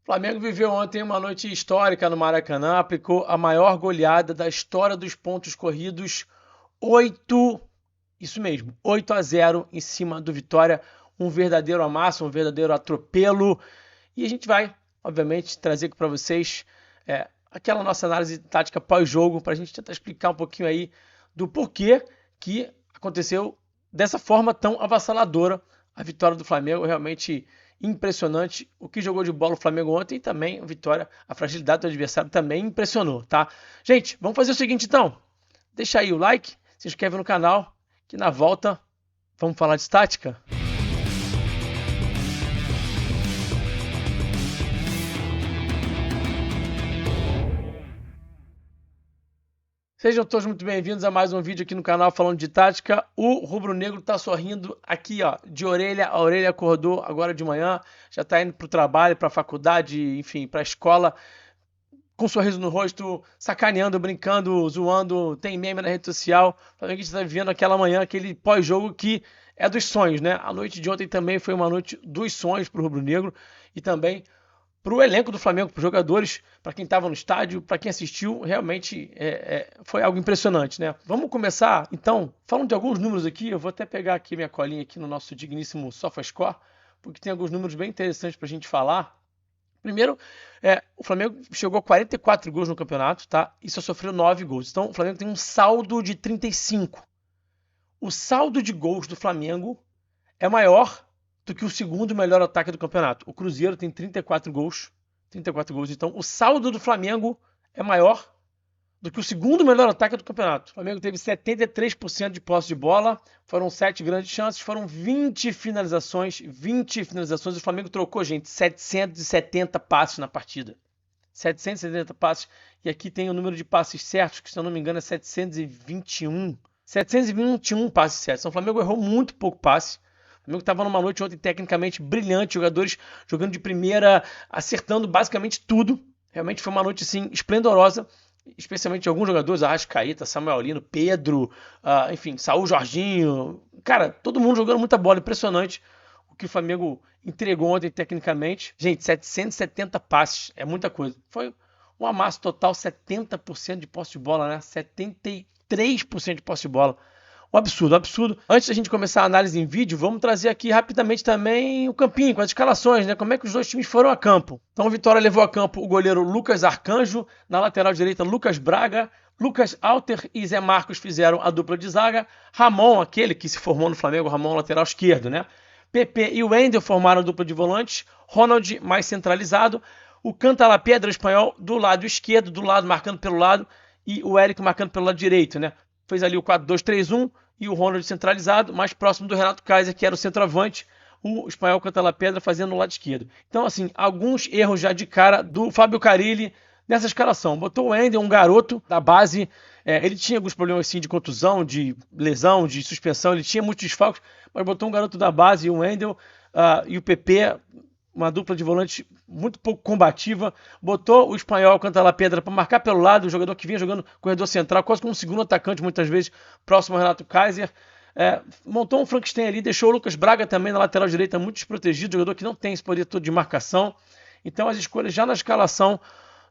Flamengo viveu ontem uma noite histórica no Maracanã, aplicou a maior goleada da história dos pontos corridos, 8, isso mesmo, 8-0 em cima do Vitória, um verdadeiro amasso, um verdadeiro atropelo. E a gente vai, obviamente, trazer aqui para vocês aquela nossa análise tática pós-jogo, para a gente tentar explicar um pouquinho aí do porquê que aconteceu dessa forma tão avassaladora a vitória do Flamengo. Realmente impressionante o que jogou de bola o Flamengo ontem, e também a vitória, a fragilidade do adversário também impressionou, tá? Gente, vamos fazer o seguinte então, deixa aí o like, se inscreve no canal, que na volta vamos falar de estática. Sejam todos muito bem-vindos a mais um vídeo aqui no canal falando de tática. O rubro-negro tá sorrindo aqui, ó, de orelha a orelha, acordou agora de manhã, já tá indo pro trabalho, pra faculdade, enfim, pra escola, com um sorriso no rosto, sacaneando, brincando, zoando, tem meme na rede social. A gente tá vivendo aquela manhã, aquele pós-jogo que é dos sonhos, né? A noite de ontem também foi uma noite dos sonhos pro rubro-negro e também para o elenco do Flamengo, para os jogadores, para quem estava no estádio, para quem assistiu, realmente foi algo impressionante, né? Vamos começar, então, falando de alguns números aqui, eu vou até pegar aqui minha colinha aqui no nosso digníssimo SofaScore, porque tem alguns números bem interessantes para a gente falar. Primeiro, o Flamengo chegou a 44 gols no campeonato, tá? E só sofreu 9 gols. Então, o Flamengo tem um saldo de 35. O saldo de gols do Flamengo é maior do que o segundo melhor ataque do campeonato. O Cruzeiro tem 34 gols. 34 gols. Então, o saldo do Flamengo é maior do que o segundo melhor ataque do campeonato. O Flamengo teve 73% de posse de bola, foram 7 grandes chances, foram 20 finalizações. 20 finalizações. O Flamengo trocou, gente, 770 passes na partida. 770 passes. E aqui tem o número de passes certos, que se eu não me engano é 721. 721 passes certos. Então, o Flamengo errou muito pouco passe. O Flamengo estava numa noite ontem tecnicamente brilhante, jogadores jogando de primeira, acertando basicamente tudo. Realmente foi uma noite assim esplendorosa, especialmente alguns jogadores, Arrascaeta, Samuel Lino, Pedro, enfim, Saúl, Jorginho. Cara, todo mundo jogando muita bola, impressionante o que o Flamengo entregou ontem tecnicamente. Gente, 770 passes, é muita coisa. Foi um amasso total, 70% de posse de bola, né? 73% de posse de bola. Um absurdo, um absurdo. Antes da gente começar a análise em vídeo, vamos trazer aqui rapidamente também o campinho, com as escalações, né? Como é que os dois times foram a campo. Então, o Vitória levou a campo o goleiro Lucas Arcanjo, na lateral direita, Lucas Braga, Lucas Alter e Zé Marcos fizeram a dupla de zaga, Ramon, aquele que se formou no Flamengo, Ramon lateral esquerdo, né? PP e o Wendel formaram a dupla de volantes, Ronald mais centralizado, o Cantalapedra espanhol do lado esquerdo, do lado marcando pelo lado, e o Érico marcando pelo lado direito, né? Fez ali o 4-2-3-1 e o Ronald centralizado, mais próximo do Renato Kaiser, que era o centroavante, o espanhol Cantalapedra fazendo no lado esquerdo. Então, assim, alguns erros já de cara do Fábio Carille nessa escalação. Botou o Wendel, um garoto da base, ele tinha alguns problemas assim, de contusão, de lesão, de suspensão, ele tinha muitos desfalques, mas botou um garoto da base, o Wendel e o PP, uma dupla de volante muito pouco combativa, botou o espanhol Cantalapedra para marcar pelo lado, o jogador que vinha jogando corredor central, quase como um segundo atacante, muitas vezes próximo ao Renato Kaiser. Montou um Frankenstein ali, deixou o Lucas Braga também na lateral direita muito desprotegido, jogador que não tem esse poder todo de marcação. Então as escolhas já na escalação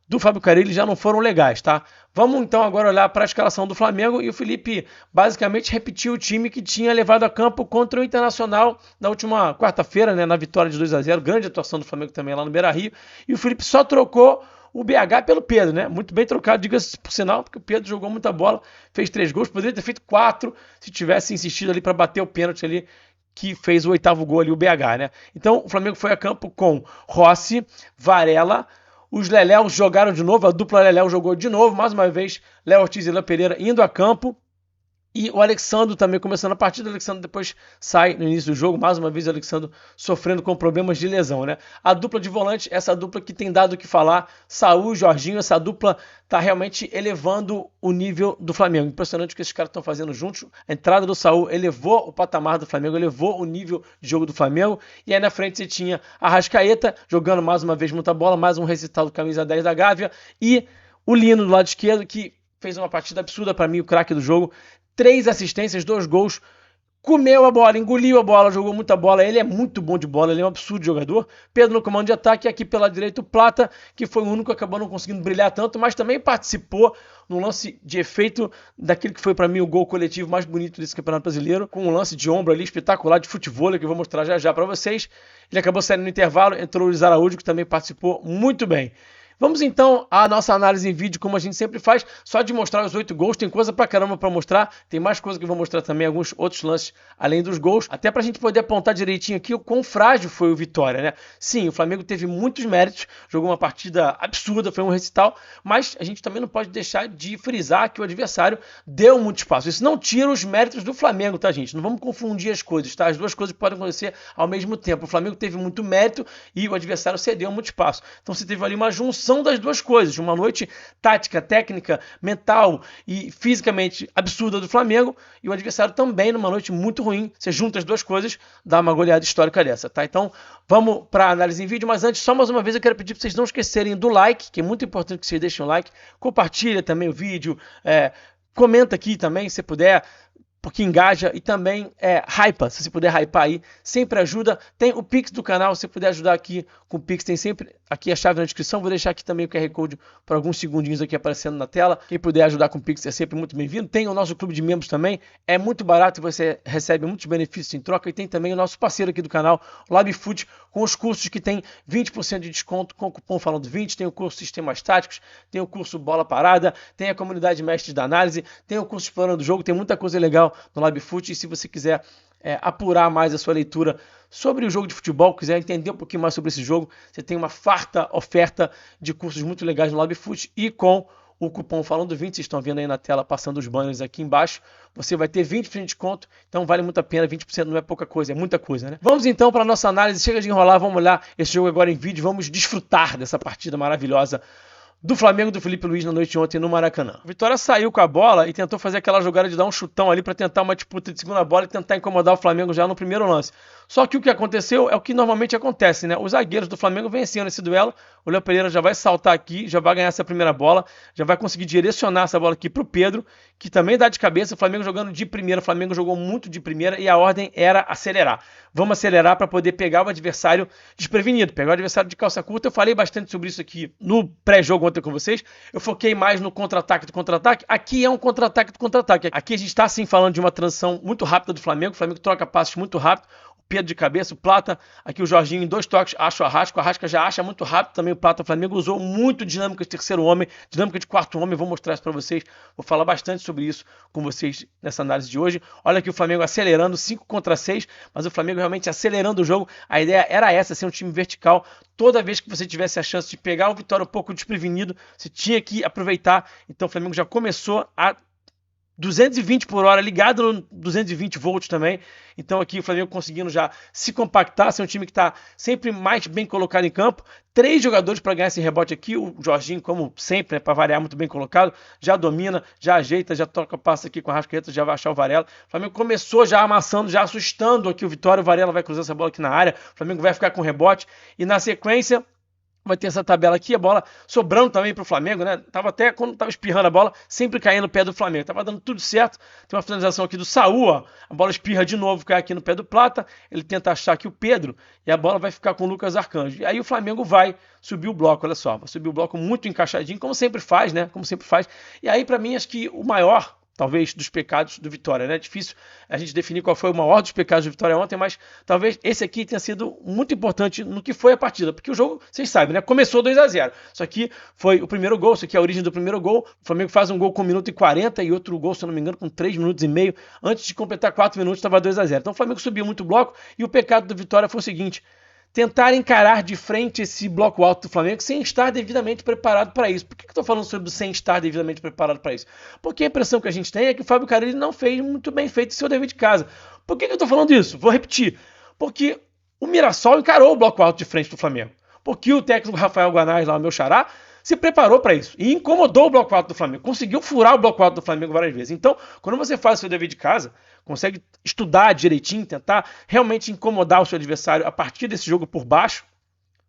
do Fábio Carille já não foram legais, tá? Vamos então agora olhar para a escalação do Flamengo, e o Felipe basicamente repetiu o time que tinha levado a campo contra o Internacional na última quarta-feira, né, na vitória de 2-0, grande atuação do Flamengo também lá no Beira-Rio, e o Felipe só trocou o BH pelo Pedro, né? Muito bem trocado, diga-se por sinal, porque o Pedro jogou muita bola, fez 3 gols, poderia ter feito 4 se tivesse insistido ali para bater o pênalti ali, que fez o 8º gol ali, o BH, né? Então o Flamengo foi a campo com Rossi, Varela. Os Leléus jogaram de novo, a dupla Leléu jogou de novo, mais uma vez, Léo Ortiz e Léo Pereira indo a campo. E o Alexandro também começando a partida, o Alexandro depois sai no início do jogo, mais uma vez o Alexandro sofrendo com problemas de lesão, né? A dupla de volante, essa dupla que tem dado o que falar, Saúl e Jorginho, essa dupla tá realmente elevando o nível do Flamengo. Impressionante o que esses caras estão fazendo juntos. A entrada do Saúl elevou o patamar do Flamengo, elevou o nível de jogo do Flamengo. E aí na frente você tinha a Arrascaeta jogando mais uma vez muita bola, mais um recital do camisa 10 da Gávea, e o Lino do lado esquerdo, que fez uma partida absurda para mim, o craque do jogo. 3 assistências, 2 gols, comeu a bola, engoliu a bola, jogou muita bola. Ele é muito bom de bola, ele é um absurdo de jogador. Pedro no comando de ataque, aqui pela direita o Plata, que foi o único que acabou não conseguindo brilhar tanto, mas também participou no lance de efeito daquele que foi para mim o gol coletivo mais bonito desse Campeonato Brasileiro, com um lance de ombro ali espetacular de futebol, que eu vou mostrar já já para vocês. Ele acabou saindo no intervalo, entrou o Luiz Araújo, que também participou muito bem. Vamos então à nossa análise em vídeo, como a gente sempre faz, só de mostrar os 8 gols, tem coisa pra caramba pra mostrar, tem mais coisa que eu vou mostrar também, alguns outros lances além dos gols, até pra gente poder apontar direitinho aqui o quão frágil foi o Vitória, né? Sim, o Flamengo teve muitos méritos, jogou uma partida absurda, foi um recital, mas a gente também não pode deixar de frisar que o adversário deu muito espaço. Isso não tira os méritos do Flamengo, tá, gente? Não vamos confundir as coisas, tá? As duas coisas podem acontecer ao mesmo tempo. O Flamengo teve muito mérito e o adversário cedeu muito espaço. Então você teve ali uma junção das duas coisas, uma noite tática, técnica, mental e fisicamente absurda do Flamengo e o adversário também numa noite muito ruim. Você junta as duas coisas, dá uma goleada histórica dessa, tá? Então vamos para a análise em vídeo, mas antes, só mais uma vez eu quero pedir para vocês não esquecerem do like, que é muito importante que vocês deixem o like, compartilha também o vídeo, comenta aqui também se puder, porque engaja e também hypa, se você puder hypar aí, sempre ajuda. Tem o Pix do canal, se você puder ajudar aqui com o Pix, tem sempre aqui a chave na descrição, vou deixar aqui também o QR Code por alguns segundinhos aqui aparecendo na tela. Quem puder ajudar com o Pix é sempre muito bem-vindo. Tem o nosso clube de membros também, é muito barato e você recebe muitos benefícios em troca. E tem também o nosso parceiro aqui do canal, o LabFoot, com os cursos que tem 20% de desconto com o cupom Falando 20, tem o curso Sistemas Táticos, tem o curso Bola Parada, tem a comunidade Mestres da Análise, tem o curso Explorando o Jogo, tem muita coisa legal no LabFoot. E se você quiser apurar mais a sua leitura sobre o jogo de futebol, quiser entender um pouquinho mais sobre esse jogo, você tem uma farta oferta de cursos muito legais no LabFoot e com o cupom Falando 20, vocês estão vendo aí na tela, passando os banners aqui embaixo, você vai ter 20% de desconto, então vale muito a pena, 20% não é pouca coisa, é muita coisa, né? Vamos então para a nossa análise, chega de enrolar, vamos olhar esse jogo agora em vídeo, vamos desfrutar dessa partida maravilhosa do Flamengo do Felipe Luiz na noite de ontem no Maracanã. O Vitória saiu com a bola e tentou fazer aquela jogada de dar um chutão ali para tentar uma disputa de segunda bola e tentar incomodar o Flamengo já no primeiro lance. Só que o que aconteceu é o que normalmente acontece, né? Os zagueiros do Flamengo venciam esse duelo, o Léo Pereira já vai saltar aqui, já vai ganhar essa primeira bola, já vai conseguir direcionar essa bola aqui pro Pedro, que também dá de cabeça, o Flamengo jogando de primeira, o Flamengo jogou muito de primeira e a ordem era acelerar. Vamos acelerar para poder pegar o adversário desprevenido, pegar o adversário de calça curta. Eu falei bastante sobre isso aqui no pré-jogo ontem com vocês, eu foquei mais no contra-ataque do contra-ataque. Aqui é um contra-ataque do contra-ataque. Aqui a gente está sim falando de uma transição muito rápida do Flamengo, o Flamengo troca passos muito rápido, Pedro de cabeça, o Plata, aqui o Jorginho em 2 toques, acha o Arrasca já acha muito rápido também o Plata. O Flamengo usou muito dinâmica de terceiro homem, dinâmica de quarto homem, vou mostrar isso para vocês, vou falar bastante sobre isso com vocês nessa análise de hoje. Olha aqui o Flamengo acelerando, 5 contra 6, mas o Flamengo realmente acelerando o jogo, a ideia era essa, ser um time vertical, toda vez que você tivesse a chance de pegar o Vitória um pouco desprevenido, você tinha que aproveitar, então o Flamengo já começou a 220 por hora, ligado no 220 volts também. Então aqui o Flamengo conseguindo já se compactar, ser um time que está sempre mais bem colocado em campo. 3 jogadores para ganhar esse rebote aqui. O Jorginho, como sempre, para variar, muito bem colocado. Já domina, já ajeita, já toca passa aqui com a Arrascaeta, já vai achar o Varela. O Flamengo começou já amassando, já assustando aqui o Vitória. O Varela vai cruzar essa bola aqui na área. O Flamengo vai ficar com rebote. E na sequência vai ter essa tabela aqui, a bola sobrando também para o Flamengo, né? Tava até, quando tava espirrando a bola, sempre caindo no pé do Flamengo. Tava dando tudo certo. Tem uma finalização aqui do Saúl, ó. A bola espirra de novo, cai aqui no pé do Plata. Ele tenta achar aqui o Pedro e a bola vai ficar com o Lucas Arcanjo. E aí o Flamengo vai subir o bloco, olha só. Vai subir o bloco muito encaixadinho, como sempre faz, né? Como sempre faz. E aí, para mim, acho que o maior, talvez, dos pecados do Vitória, né? É difícil a gente definir qual foi o maior dos pecados do Vitória ontem, mas talvez esse aqui tenha sido muito importante no que foi a partida, porque o jogo, vocês sabem, né? Começou 2-0. Isso aqui foi o primeiro gol, isso aqui é a origem do primeiro gol. O Flamengo faz um gol com 1 minuto e 40 e outro gol, se eu não me engano, com 3 minutos e meio. Antes de completar 4 minutos, estava 2-0. Então o Flamengo subiu muito o bloco e o pecado do Vitória foi o seguinte: tentar encarar de frente esse bloco alto do Flamengo sem estar devidamente preparado para isso. Por que eu estou falando sobre sem estar devidamente preparado para isso? Porque a impressão que a gente tem é que o Fábio Carille não fez muito bem feito o seu dever de casa. Por que eu estou falando isso? Vou repetir. Porque o Mirassol encarou o bloco alto de frente do Flamengo. Porque o técnico Rafael Guanais, lá o meu xará, se preparou para isso e incomodou o bloco alto do Flamengo, conseguiu furar o bloco alto do Flamengo várias vezes. Então, quando você faz o seu dever de casa, consegue estudar direitinho, tentar realmente incomodar o seu adversário a partir desse jogo por baixo,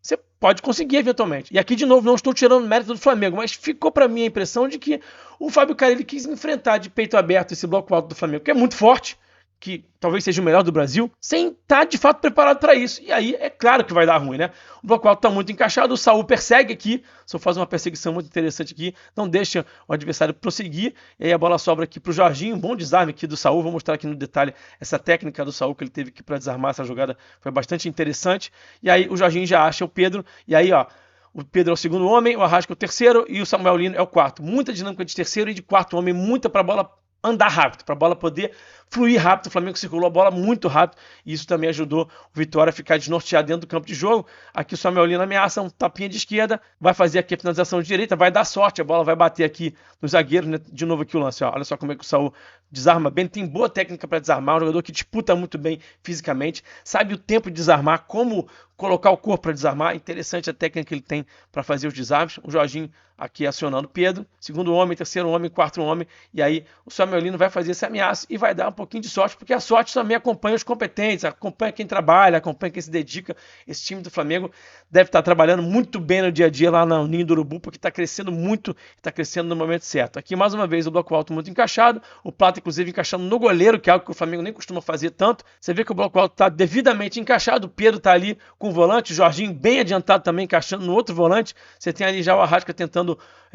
você pode conseguir eventualmente. E aqui, de novo, não estou tirando mérito do Flamengo, mas ficou para mim a impressão de que o Fábio Carille quis enfrentar de peito aberto esse bloco alto do Flamengo, que é muito forte, que talvez seja o melhor do Brasil, sem estar de fato preparado para isso. E aí é claro que vai dar ruim, né? O bloco alto está muito encaixado, o Saul persegue aqui, só faz uma perseguição muito interessante aqui, não deixa o adversário prosseguir, e aí a bola sobra aqui para o Jorginho, um bom desarme aqui do Saul, vou mostrar aqui no detalhe essa técnica do Saul que ele teve aqui para desarmar essa jogada, foi bastante interessante, e aí o Jorginho já acha o Pedro, e aí ó, o Pedro é o segundo homem, o Arrasca é o terceiro e o Samuel Lino é o quarto. Muita dinâmica de terceiro e de quarto homem, muita para a bola andar rápido, para a bola poder fluir rápido. O Flamengo circulou a bola muito rápido e isso também ajudou o Vitória a ficar desnorteado dentro do campo de jogo. Aqui o Samuel Lino ameaça um tapinha de esquerda, vai fazer aqui a finalização de direita, vai dar sorte, a bola vai bater aqui no zagueiro, né? De novo aqui o lance, ó. Olha só como é que o Saul desarma bem, tem boa técnica para desarmar, um jogador que disputa muito bem fisicamente, sabe o tempo de desarmar, como colocar o corpo para desarmar, interessante a técnica que ele tem para fazer os desarmes. O Jorginho aqui acionando o Pedro, segundo homem, terceiro homem, quarto homem, e aí o Samuel Lino vai fazer essa ameaça e vai dar um pouquinho de sorte, porque a sorte também acompanha os competentes, acompanha quem trabalha, acompanha quem se dedica. Esse time do Flamengo deve estar trabalhando muito bem no dia a dia lá no Ninho do Urubu, porque está crescendo muito, está crescendo no momento certo. Aqui mais uma vez o bloco alto muito encaixado, o Plata inclusive encaixando no goleiro, que é algo que o Flamengo nem costuma fazer tanto. Você vê que o bloco alto está devidamente encaixado, o Pedro está ali com o volante, o Jorginho bem adiantado também, encaixando no outro volante. Você tem ali já o Arrasca tentando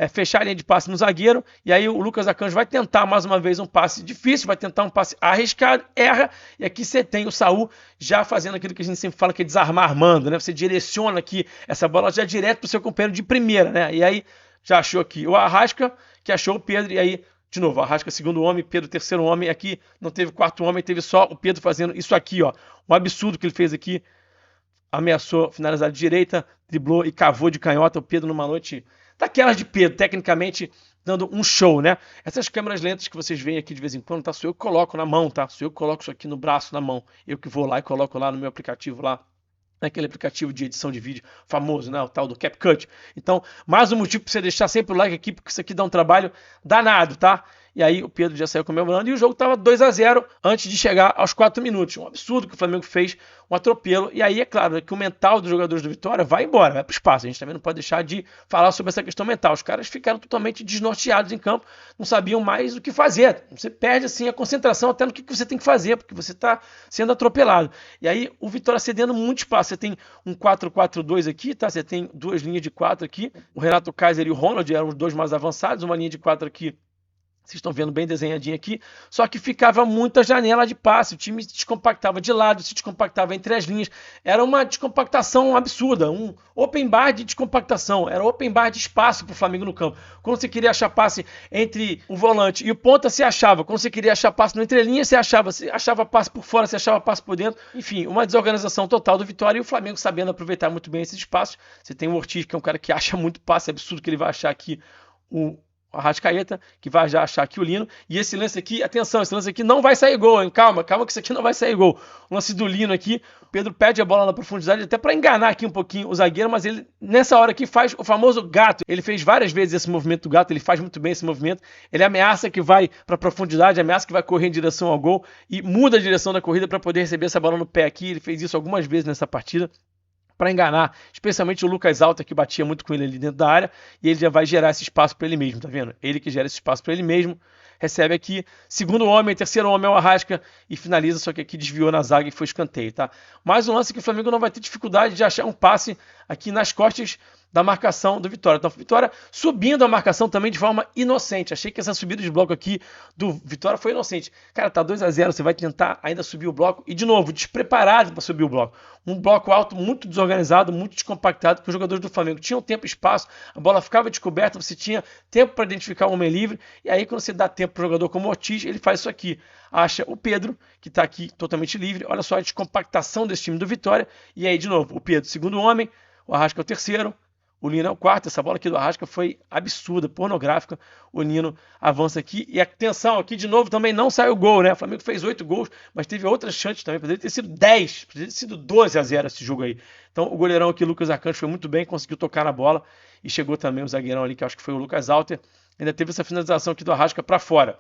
fechar a linha de passe no zagueiro, e aí o Lucas Acanjo vai tentar mais uma vez um passe difícil, vai tentar um passe arriscado, erra, e aqui você tem o Saul já fazendo aquilo que a gente sempre fala que é desarmar armando, né? Você direciona aqui essa bola já direto para o seu companheiro de primeira, né? E aí já achou aqui o Arrasca, que achou o Pedro, e aí de novo, Arrasca segundo homem, Pedro terceiro homem, aqui não teve quarto homem, teve só o Pedro fazendo isso aqui, ó, um absurdo que ele fez aqui, ameaçou finalizar de direita, driblou e cavou de canhota, o Pedro numa noite daquelas de Pedro, tecnicamente dando um show, né? Essas câmeras lentas que vocês veem aqui de vez em quando, tá? Sou eu que coloco na mão, tá? Sou eu que coloco isso aqui no braço, na mão, eu que vou lá e coloco lá no meu aplicativo lá, naquele aplicativo de edição de vídeo famoso, né? O tal do CapCut. Então, mais um motivo para você deixar sempre o like aqui, porque isso aqui dá um trabalho danado, tá? E aí o Pedro já saiu comemorando e o jogo estava 2-0 antes de chegar aos 4 minutos. Um absurdo que o Flamengo fez, um atropelo. E aí é claro que o mental dos jogadores do Vitória vai embora, vai para o espaço. A gente também não pode deixar de falar sobre essa questão mental. Os caras ficaram totalmente desnorteados em campo, não sabiam mais o que fazer. Você perde assim a concentração até no que você tem que fazer, porque você está sendo atropelado. E aí o Vitória cedendo muito espaço. Você tem um 4-4-2 aqui, tá? Você tem duas linhas de 4 aqui. O Renato Kaiser e o Ronald eram os dois mais avançados, uma linha de 4 aqui. Vocês estão vendo bem desenhadinho aqui, só que ficava muita janela de passe, o time se descompactava de lado, se descompactava entre as linhas, era uma descompactação absurda, um open bar de descompactação, era open bar de espaço para o Flamengo no campo. Quando você queria achar passe entre o volante e o ponta, se achava, quando você queria achar passe no entrelinha, se achava passe por fora, se achava passe por dentro, enfim, uma desorganização total do Vitória e o Flamengo sabendo aproveitar muito bem esses espaços. Você tem o Ortiz, que é um cara que acha muito passe, é absurdo que ele vai achar aqui o Arrascaeta, que vai já achar aqui o Lino, e esse lance aqui, atenção, esse lance aqui não vai sair gol, hein? Calma que isso aqui não vai sair gol. O lance do Lino aqui, o Pedro pede a bola na profundidade, até para enganar aqui um pouquinho o zagueiro, mas ele, nessa hora aqui, faz o famoso gato. Ele fez várias vezes esse movimento do gato, ele faz muito bem esse movimento, ele ameaça que vai para profundidade, ameaça que vai correr em direção ao gol, e muda a direção da corrida para poder receber essa bola no pé aqui, ele fez isso algumas vezes nessa partida, para enganar, especialmente o Lucas Alta, que batia muito com ele ali dentro da área, e ele já vai gerar esse espaço para ele mesmo, tá vendo? Ele que gera esse espaço para ele mesmo, recebe aqui, segundo homem, terceiro homem é o Arrasca, e finaliza, só que aqui desviou na zaga e foi escanteio, tá? Mais um lance que o Flamengo não vai ter dificuldade de achar um passe aqui nas costas da marcação do Vitória. Então, Vitória subindo a marcação também de forma inocente. Achei que essa subida de bloco aqui do Vitória foi inocente. Cara, tá 2-0, você vai tentar ainda subir o bloco e, de novo, despreparado para subir o bloco. Um bloco alto muito desorganizado, muito descompactado, que os jogadores do Flamengo tinham tempo e espaço, a bola ficava descoberta, você tinha tempo para identificar o homem livre, e aí quando você dá tempo para o jogador como o Ortiz, ele faz isso aqui. Acha o Pedro, que está aqui totalmente livre. Olha só a descompactação desse time do Vitória. E aí, de novo, o Pedro, segundo homem, o Arrasca é o terceiro, o Nino é o quarto. Essa bola aqui do Arrasca foi absurda, pornográfica. O Nino avança aqui. E atenção, aqui de novo também não saiu gol, né? O Flamengo fez 8 gols, mas teve outras chances também. Poderia ter sido 10, poderia ter sido 12-0 esse jogo aí. Então o goleirão aqui, Lucas Acanjo, foi muito bem, conseguiu tocar na bola. E chegou também o zagueirão ali, que acho que foi o Lucas Alter. Ainda teve essa finalização aqui do Arrasca para fora.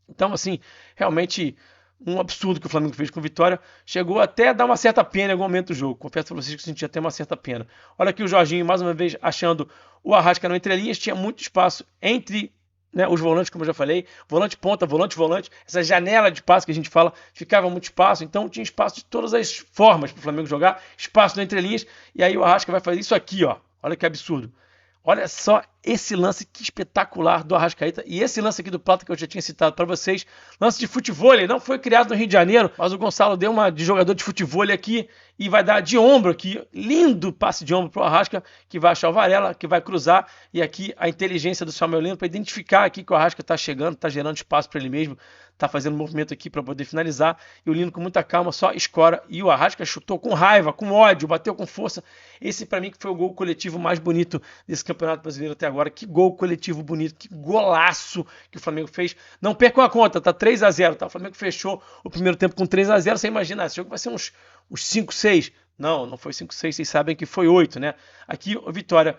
Então, assim, realmente um absurdo que o Flamengo fez com o Vitória. Chegou até a dar uma certa pena em algum momento do jogo. Confesso para vocês que eu senti até uma certa pena. Olha aqui o Jorginho, mais uma vez, achando o Arrasca no entrelinhas. Tinha muito espaço entre né, os volantes, como eu já falei, volante ponta, volante, essa janela de passe que a gente fala, ficava muito espaço, então tinha espaço de todas as formas para o Flamengo jogar, espaço entre linhas, e aí o Arrasca vai fazer isso aqui, ó. Olha que absurdo. Olha só esse lance que espetacular do Arrascaeta e esse lance aqui do Plata que eu já tinha citado para vocês. Lance de futevôlei, não foi criado no Rio de Janeiro, mas o Gonçalo deu uma de jogador de futevôlei aqui e vai dar de ombro aqui. Lindo passe de ombro para o Arrasca, que vai achar o Varela, que vai cruzar. E aqui a inteligência do Samuel Lino para identificar aqui que o Arrasca está chegando, está gerando espaço para ele mesmo, está fazendo movimento aqui para poder finalizar. E o Lino com muita calma só escora. E o Arrasca chutou com raiva, com ódio, bateu com força. Esse para mim que foi o gol coletivo mais bonito desse Campeonato Brasileiro até agora. Que gol coletivo bonito, que golaço que o Flamengo fez. Não percam a conta, tá 3-0, tá? O Flamengo fechou o primeiro tempo com 3-0. Você imagina, esse jogo vai ser uns 5-6. Não foi 5-6, vocês sabem que foi 8, né? Aqui o Vitória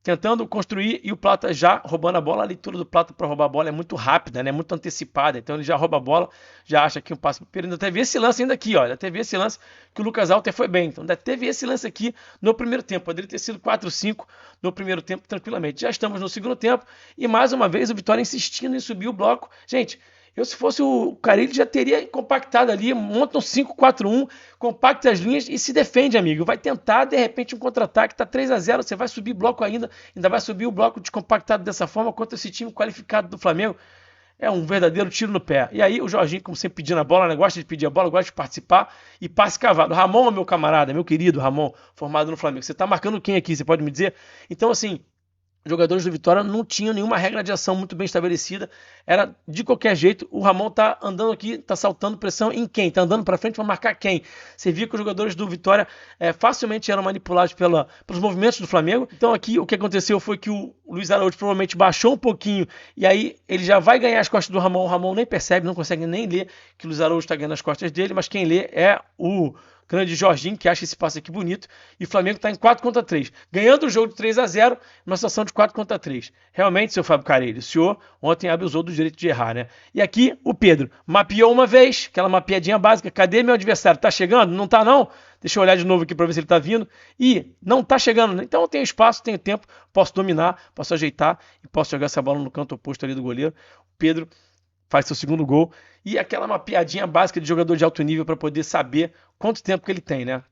tentando construir e o Plata já roubando a bola. A leitura do Plata para roubar a bola é muito rápida, né? Muito antecipada. Então ele já rouba a bola, já acha que um passe para o Pedro. Ainda teve esse lance ainda aqui, ó. Ainda teve esse lance que o Lucas Alter foi bem. Então ainda teve esse lance aqui no primeiro tempo. Poderia ter sido 4-5 no primeiro tempo tranquilamente. Já estamos no segundo tempo e mais uma vez o Vitória insistindo em subir o bloco. Gente, eu, se fosse o Carille, já teria compactado ali, monta um 5-4-1, compacta as linhas e se defende, amigo. Vai tentar, de repente, um contra-ataque, tá 3-0, você vai subir bloco ainda vai subir o bloco descompactado dessa forma contra esse time qualificado do Flamengo. É um verdadeiro tiro no pé. E aí o Jorginho, como sempre, pedindo a bola, né? Gosta de pedir a bola, gosta de participar e passe cavado. Ramon, meu camarada, meu querido Ramon, formado no Flamengo. Você tá marcando quem aqui, você pode me dizer? Então, assim, os jogadores do Vitória não tinham nenhuma regra de ação muito bem estabelecida. Era de qualquer jeito. O Ramon tá andando aqui, tá saltando pressão em quem? Tá andando para frente para marcar quem? Você viu que os jogadores do Vitória facilmente eram manipulados pelos movimentos do Flamengo. Então aqui o que aconteceu foi que o Luiz Araújo provavelmente baixou um pouquinho e aí ele já vai ganhar as costas do Ramon. O Ramon nem percebe, não consegue nem ler que o Luiz Araújo está ganhando as costas dele, mas quem lê é o grande Jorginho, que acha esse passe aqui bonito, e o Flamengo está em 4-3, ganhando o jogo de 3-0, numa situação de 4-3. Realmente, seu Fábio Carelli, o senhor ontem abusou do direito de errar, né? E aqui, o Pedro mapeou uma vez, aquela mapeadinha básica, cadê meu adversário? Tá chegando? Não tá não? Deixa eu olhar de novo aqui para ver se ele tá vindo, e não tá chegando, né? Então eu tenho espaço, tenho tempo, posso dominar, posso ajeitar, e posso jogar essa bola no canto oposto ali do goleiro. O Pedro faz seu segundo gol, e aquela mapeadinha básica de jogador de alto nível para poder saber quanto tempo que ele tem, né?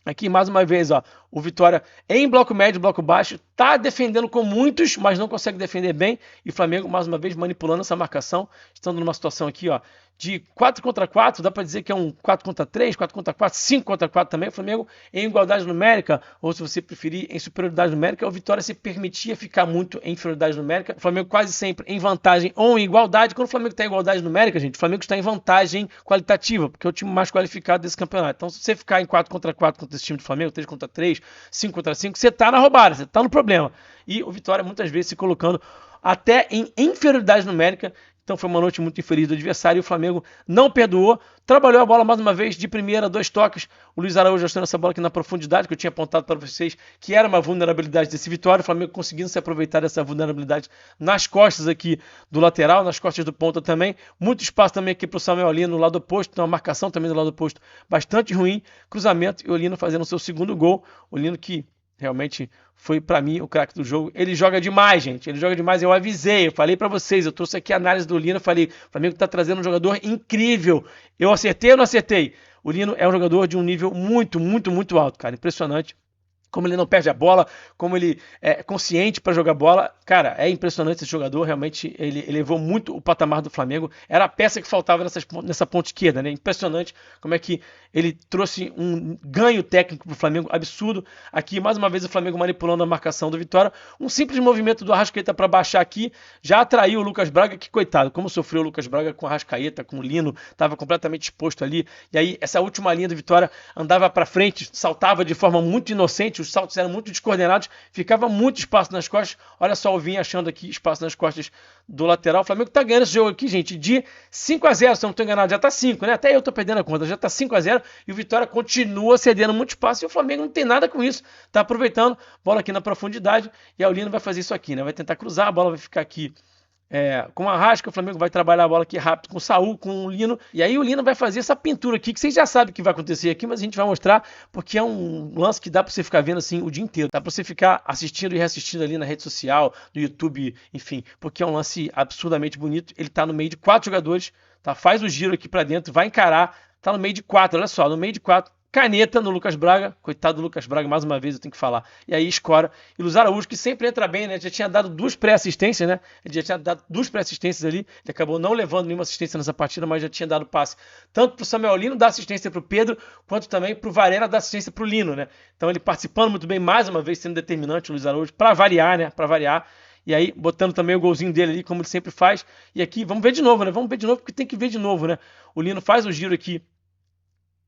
Aqui, mais uma vez, ó, o Vitória em bloco médio, bloco baixo, tá defendendo com muitos, mas não consegue defender bem. E o Flamengo, mais uma vez, manipulando essa marcação, estando numa situação aqui, ó, de 4-4, dá para dizer que é um 4-3, 4-4, 5-4 também. O Flamengo em igualdade numérica, ou se você preferir, em superioridade numérica, o Vitória se permitia ficar muito em inferioridade numérica. O Flamengo quase sempre em vantagem ou em igualdade. Quando o Flamengo está em igualdade numérica, gente, o Flamengo está em vantagem qualitativa, porque é o time mais qualificado desse campeonato. Então, se você ficar em 4-4 contra esse time do Flamengo, 3-3, 5-5, você tá na roubada, você tá no problema. E o Vitória muitas vezes se colocando até em inferioridade numérica. Então foi uma noite muito infeliz do adversário e o Flamengo não perdoou. Trabalhou a bola mais uma vez de primeira, 2 toques. O Luiz Araújo ajustando essa bola aqui na profundidade, que eu tinha apontado para vocês, que era uma vulnerabilidade desse Vitória. O Flamengo conseguindo se aproveitar dessa vulnerabilidade nas costas aqui do lateral, nas costas do ponta também. Muito espaço também aqui para o Samuel Lino no lado oposto. Então a marcação também do lado oposto bastante ruim. Cruzamento e o Lino fazendo o seu segundo gol. O Lino que realmente foi, para mim, o craque do jogo. Ele joga demais, gente. Ele joga demais. Eu avisei, eu falei para vocês. Eu trouxe aqui a análise do Lino. Eu falei, o Flamengo está trazendo um jogador incrível. Eu acertei ou não acertei? O Lino é um jogador de um nível muito, muito, muito alto, cara. Impressionante. Como ele não perde a bola, como ele é consciente para jogar bola. Cara, é impressionante esse jogador. Realmente, ele elevou muito o patamar do Flamengo. Era a peça que faltava nessa ponta esquerda, né? Impressionante como é que ele trouxe um ganho técnico para o Flamengo absurdo. Aqui, mais uma vez, o Flamengo manipulando a marcação do Vitória. Um simples movimento do Arrascaeta para baixar aqui já atraiu o Lucas Braga, que coitado, como sofreu o Lucas Braga com o Arrascaeta, com o Lino, estava completamente exposto ali. E aí, essa última linha do Vitória andava para frente, saltava de forma muito inocente. Os saltos eram muito descoordenados, ficava muito espaço nas costas. Olha só o Vinha achando aqui espaço nas costas do lateral. O Flamengo tá ganhando esse jogo aqui, gente, de 5-0, se eu não tô enganado. Já tá 5, né? Até eu tô perdendo a conta. Já tá 5-0 e o Vitória continua cedendo muito espaço e o Flamengo não tem nada com isso. Tá aproveitando, bola aqui na profundidade e o Lino vai fazer isso aqui, né? Vai tentar cruzar, a bola vai ficar aqui com o Arrasca, o Flamengo vai trabalhar a bola aqui rápido com o Saul, com o Lino, e aí o Lino vai fazer essa pintura aqui, que vocês já sabem que vai acontecer aqui, mas a gente vai mostrar, porque é um lance que dá pra você ficar vendo assim o dia inteiro, dá pra você ficar assistindo e reassistindo ali na rede social, no YouTube, enfim, porque é um lance absurdamente bonito. Ele tá no meio de 4 jogadores, tá? Faz o giro aqui pra dentro, vai encarar, tá no meio de 4, olha só, no meio de 4, caneta no Lucas Braga, coitado do Lucas Braga, mais uma vez eu tenho que falar, e aí escora, e o Luiz Araújo, que sempre entra bem, né, já tinha dado 2 pré-assistências, né, ele já tinha dado 2 pré-assistências ali, ele acabou não levando nenhuma assistência nessa partida, mas já tinha dado passe, tanto pro Samuel Lino dar assistência pro Pedro, quanto também pro Varela dar assistência pro Lino, né, então ele participando muito bem, mais uma vez sendo determinante o Luiz Araújo, pra variar, né, pra variar, e aí, botando também o golzinho dele ali, como ele sempre faz, e aqui, vamos ver de novo, né, vamos ver de novo, porque tem que ver de novo, né, o Lino faz o giro aqui,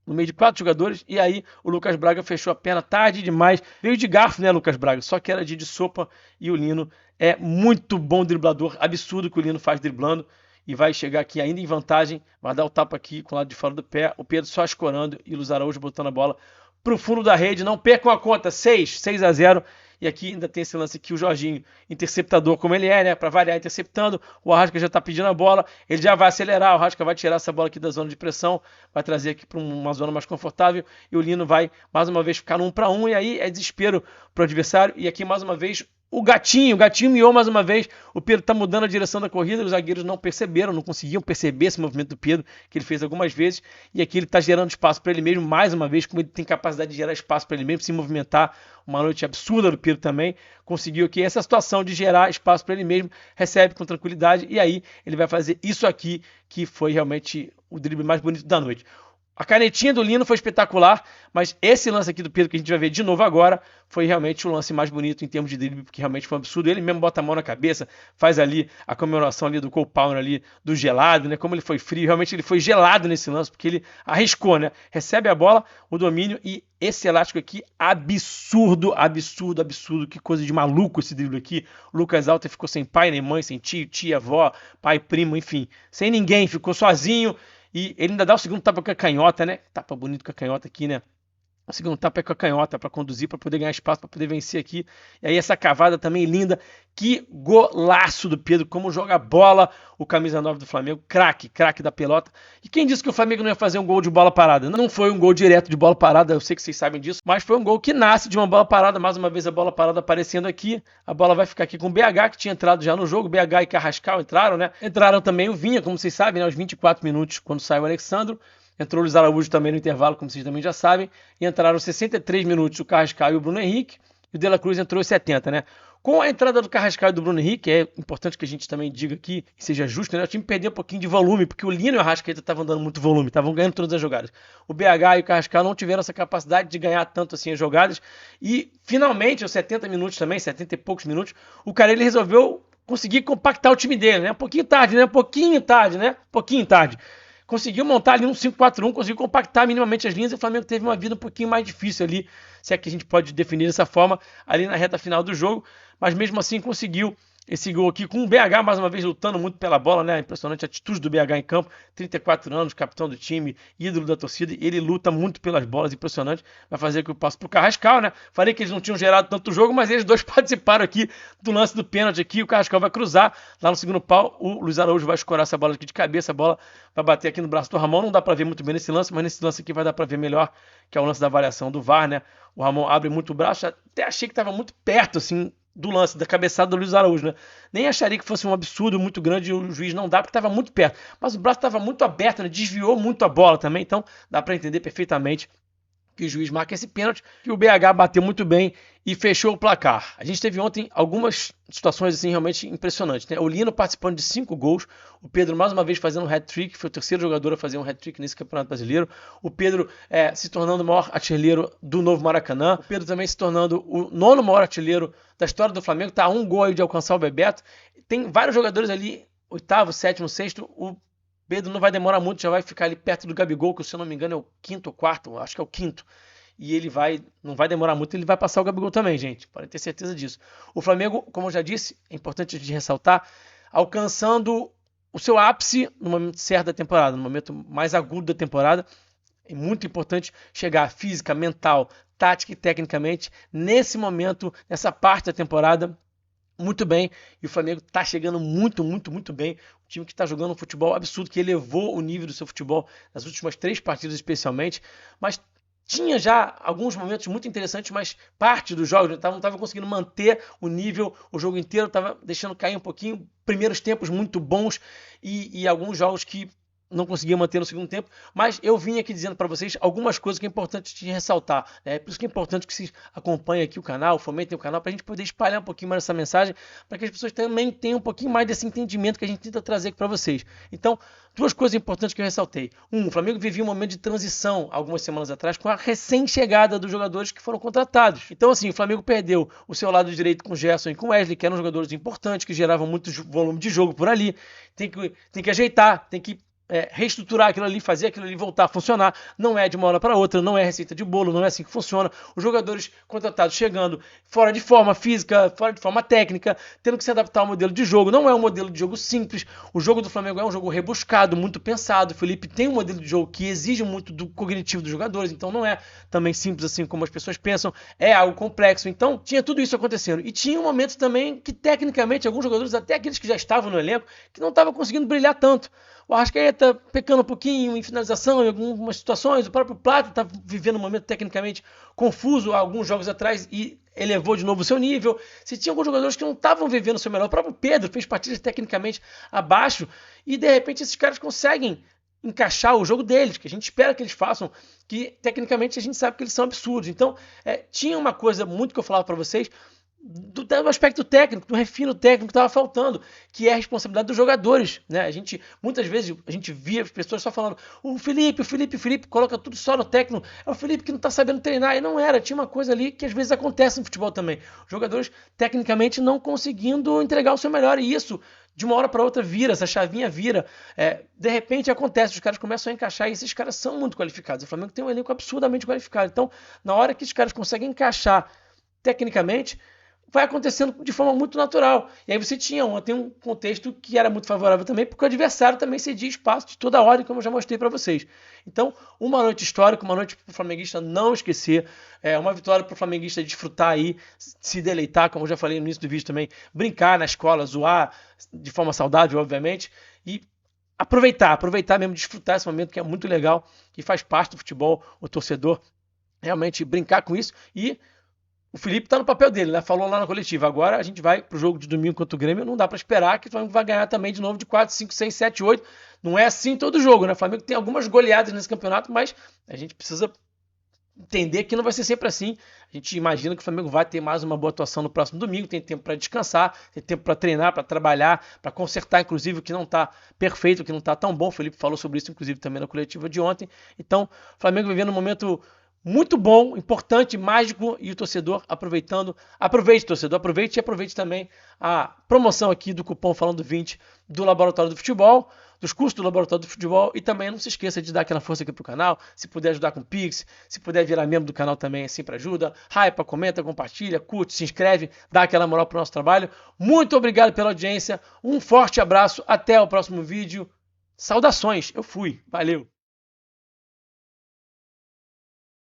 no meio de 4 jogadores, e aí o Lucas Braga fechou a perna tarde demais, veio de garfo, né, Lucas Braga, só que era de sopa, e o Lino é muito bom driblador, absurdo que o Lino faz driblando, e vai chegar aqui ainda em vantagem, vai dar o tapa aqui com o lado de fora do pé, o Pedro só escorando, e o Luiz Araújo botando a bola pro fundo da rede, não percam a conta, 6-0, e aqui ainda tem esse lance aqui, o Jorginho, interceptador como ele é, né, para variar interceptando, o Arrasca já tá pedindo a bola, ele já vai acelerar, o Arrasca vai tirar essa bola aqui da zona de pressão, vai trazer aqui para uma zona mais confortável, e o Lino vai mais uma vez ficar no 1 para 1, e aí é desespero pro adversário, e aqui mais uma vez o gatinho miou mais uma vez, o Pedro tá mudando a direção da corrida, os zagueiros não perceberam, não conseguiam perceber esse movimento do Pedro, que ele fez algumas vezes, e aqui ele tá gerando espaço para ele mesmo, mais uma vez, como ele tem capacidade de gerar espaço para ele mesmo, se movimentar, uma noite absurda do Pedro também, conseguiu aqui essa situação de gerar espaço para ele mesmo, recebe com tranquilidade, e aí ele vai fazer isso aqui, que foi realmente o drible mais bonito da noite. A canetinha do Lino foi espetacular, mas esse lance aqui do Pedro, que a gente vai ver de novo agora, foi realmente o lance mais bonito em termos de drible, porque realmente foi um absurdo. Ele mesmo bota a mão na cabeça, faz ali a comemoração ali do Cole Palmer ali, do gelado, né? Como ele foi frio, realmente ele foi gelado nesse lance, porque ele arriscou, né? Recebe a bola, o domínio, e esse elástico aqui, absurdo, absurdo, absurdo, que coisa de maluco esse drible aqui. O Lucas Alter ficou sem pai nem mãe, sem tio, tia, avó, pai, primo, enfim, sem ninguém, ficou sozinho. E ele ainda dá o segundo tapa com a canhota, né? Tapa bonito com a canhota aqui, né? O segundo tapa é com a canhota para conduzir, para poder ganhar espaço, para poder vencer aqui. E aí essa cavada também linda. Que golaço do Pedro, como joga bola o camisa 9 do Flamengo. Craque, craque da pelota. E quem disse que o Flamengo não ia fazer um gol de bola parada? Não foi um gol direto de bola parada, eu sei que vocês sabem disso, mas foi um gol que nasce de uma bola parada. Mais uma vez a bola parada aparecendo aqui. A bola vai ficar aqui com o BH, que tinha entrado já no jogo. BH e Carrascal entraram, né? Entraram também o Vinha, como vocês sabem, né? Aos 24 minutos, quando sai o Alexandro. Entrou o Luiz Araújo também no intervalo, como vocês também já sabem. E entraram 63 minutos o Carrascal e o Bruno Henrique. E o De La Cruz entrou aos 70, né? Com a entrada do Carrascal e do Bruno Henrique, é importante que a gente também diga aqui, e seja justo, né? O time perdeu um pouquinho de volume, porque o Lino e o Arrascaeta estavam dando muito volume, estavam ganhando todas as jogadas. O BH e o Carrascal não tiveram essa capacidade de ganhar tanto assim as jogadas. E, finalmente, aos 70 minutos também, 70 e poucos minutos, o Carelli resolveu conseguir compactar o time dele, né? Um pouquinho tarde, né? Pouquinho tarde. Conseguiu montar ali um 5-4-1, conseguiu compactar minimamente as linhas, e o Flamengo teve uma vida um pouquinho mais difícil ali, se é que a gente pode definir dessa forma, ali na reta final do jogo, mas mesmo assim conseguiu esse gol aqui, com o BH mais uma vez lutando muito pela bola, né? Impressionante a atitude do BH em campo, 34 anos, capitão do time, ídolo da torcida, ele luta muito pelas bolas, impressionante, vai fazer que eu passo pro Carrascal, né? Falei que eles não tinham gerado tanto jogo, mas eles dois participaram aqui do lance do pênalti aqui, o Carrascal vai cruzar lá no segundo pau, o Luiz Araújo vai escorar essa bola aqui de cabeça, a bola vai bater aqui no braço do Ramon, não dá pra ver muito bem nesse lance, mas nesse lance aqui vai dar pra ver melhor, que é o lance da avaliação do VAR, né? O Ramon abre muito o braço, até achei que tava muito perto, assim, do lance, da cabeçada do Luiz Araújo, né? Nem acharia que fosse um absurdo muito grande e o juiz não dá, porque estava muito perto. Mas o braço estava muito aberto, né? Desviou muito a bola também, então dá para entender perfeitamente que o juiz marca esse pênalti, que o BH bateu muito bem e fechou o placar. A gente teve ontem algumas situações assim realmente impressionantes, né? O Lino participando de 5 gols, o Pedro mais uma vez fazendo um hat-trick, foi o terceiro jogador a fazer um hat-trick nesse Campeonato Brasileiro, o Pedro se tornando o maior artilheiro do novo Maracanã, o Pedro também se tornando o 9º maior artilheiro da história do Flamengo, tá a 1 gol aí de alcançar o Bebeto. Tem vários jogadores ali, 8º, 7º, 6º, o Pedro não vai demorar muito, já vai ficar ali perto do Gabigol, que se eu não me engano é o 5º ou 4º, acho que é o 5º. E ele não vai demorar muito, ele vai passar o Gabigol também, gente. Podem ter certeza disso. O Flamengo, como eu já disse, é importante a gente ressaltar, alcançando o seu ápice no momento certo da temporada, no momento mais agudo da temporada. É muito importante chegar física, mental, tática e tecnicamente nesse momento, nessa parte da temporada, muito bem, e o Flamengo tá chegando muito, muito, muito bem. Um time que tá jogando um futebol absurdo, que elevou o nível do seu futebol nas últimas 3 partidas especialmente, mas tinha já alguns momentos muito interessantes, mas parte dos jogos não estava conseguindo manter o nível o jogo inteiro, estava deixando cair um pouquinho. Primeiros tempos muito bons e alguns jogos que não conseguia manter no segundo tempo, mas eu vim aqui dizendo para vocês algumas coisas que é importante de ressaltar. É por isso que é importante que vocês acompanhem aqui o canal, fomentem o canal, para a gente poder espalhar um pouquinho mais essa mensagem, para que as pessoas também tenham um pouquinho mais desse entendimento que a gente tenta trazer aqui para vocês. Então, 2 coisas importantes que eu ressaltei. O Flamengo vivia um momento de transição algumas semanas atrás com a recém-chegada dos jogadores que foram contratados. Então, assim, o Flamengo perdeu o seu lado direito com o Gerson e com o Wesley, que eram jogadores importantes, que geravam muito volume de jogo por ali. Tem que ajeitar, tem que reestruturar aquilo ali, fazer aquilo ali voltar a funcionar. Não é de uma hora para outra, não é receita de bolo, não é assim que funciona. Os jogadores contratados chegando fora de forma física, fora de forma técnica, tendo que se adaptar ao modelo de jogo. Não é um modelo de jogo simples. O jogo do Flamengo é um jogo rebuscado, muito pensado. O Felipe tem um modelo de jogo que exige muito do cognitivo dos jogadores, então não é também simples assim como as pessoas pensam. É algo complexo. Então tinha tudo isso acontecendo. E tinha um momento também que tecnicamente alguns jogadores, até aqueles que já estavam no elenco, que não estavam conseguindo brilhar tanto. O Arrascaeta pecando um pouquinho em finalização em algumas situações. O próprio Plata está vivendo um momento tecnicamente confuso há alguns jogos atrás e elevou de novo o seu nível. Se tinha alguns jogadores que não estavam vivendo o seu melhor, o próprio Pedro fez partidas tecnicamente abaixo e de repente esses caras conseguem encaixar o jogo deles, que a gente espera que eles façam, que tecnicamente a gente sabe que eles são absurdos. Então, tinha uma coisa muito que eu falava para vocês, do aspecto técnico, do refino técnico que estava faltando, que é a responsabilidade dos jogadores, né? Muitas vezes, a gente via as pessoas só falando, o Felipe, coloca tudo só no técnico, é o Felipe que não está sabendo treinar, e não era, tinha uma coisa ali que às vezes acontece no futebol também, os jogadores tecnicamente não conseguindo entregar o seu melhor, e isso, de uma hora para outra, vira, essa chavinha vira, de repente acontece, os caras começam a encaixar, e esses caras são muito qualificados, o Flamengo tem um elenco absurdamente qualificado, então, na hora que os caras conseguem encaixar tecnicamente, vai acontecendo de forma muito natural. E aí você tinha ontem um contexto que era muito favorável também, porque o adversário também cedia espaço de toda a ordem, como eu já mostrei para vocês. Então, uma noite histórica, uma noite para o flamenguista não esquecer, uma vitória para o flamenguista desfrutar aí, se deleitar, como eu já falei no início do vídeo também, brincar na escola, zoar de forma saudável, obviamente, e aproveitar mesmo, desfrutar esse momento que é muito legal, que faz parte do futebol, o torcedor realmente brincar com isso e o Felipe tá no papel dele, né? Falou lá na coletiva. Agora a gente vai pro jogo de domingo contra o Grêmio. Não dá para esperar que o Flamengo vai ganhar também de novo de 4, 5, 6, 7, 8. Não é assim todo jogo, né? O Flamengo tem algumas goleadas nesse campeonato, mas a gente precisa entender que não vai ser sempre assim. A gente imagina que o Flamengo vai ter mais uma boa atuação no próximo domingo. Tem tempo para descansar, tem tempo para treinar, para trabalhar, para consertar, inclusive, o que não tá perfeito, o que não tá tão bom. O Felipe falou sobre isso, inclusive, também na coletiva de ontem. Então, o Flamengo vivendo um momento muito bom, importante, mágico e o torcedor aproveitando. Aproveite, torcedor, aproveite e aproveite também a promoção aqui do cupom Falando 20 do Laboratório do Futebol, dos cursos do Laboratório do Futebol e também não se esqueça de dar aquela força aqui pro canal, se puder ajudar com Pix, se puder virar membro do canal também, sempre ajuda. Hypa, comenta, compartilha, curte, se inscreve, dá aquela moral pro nosso trabalho. Muito obrigado pela audiência, um forte abraço, até o próximo vídeo. Saudações, eu fui, valeu!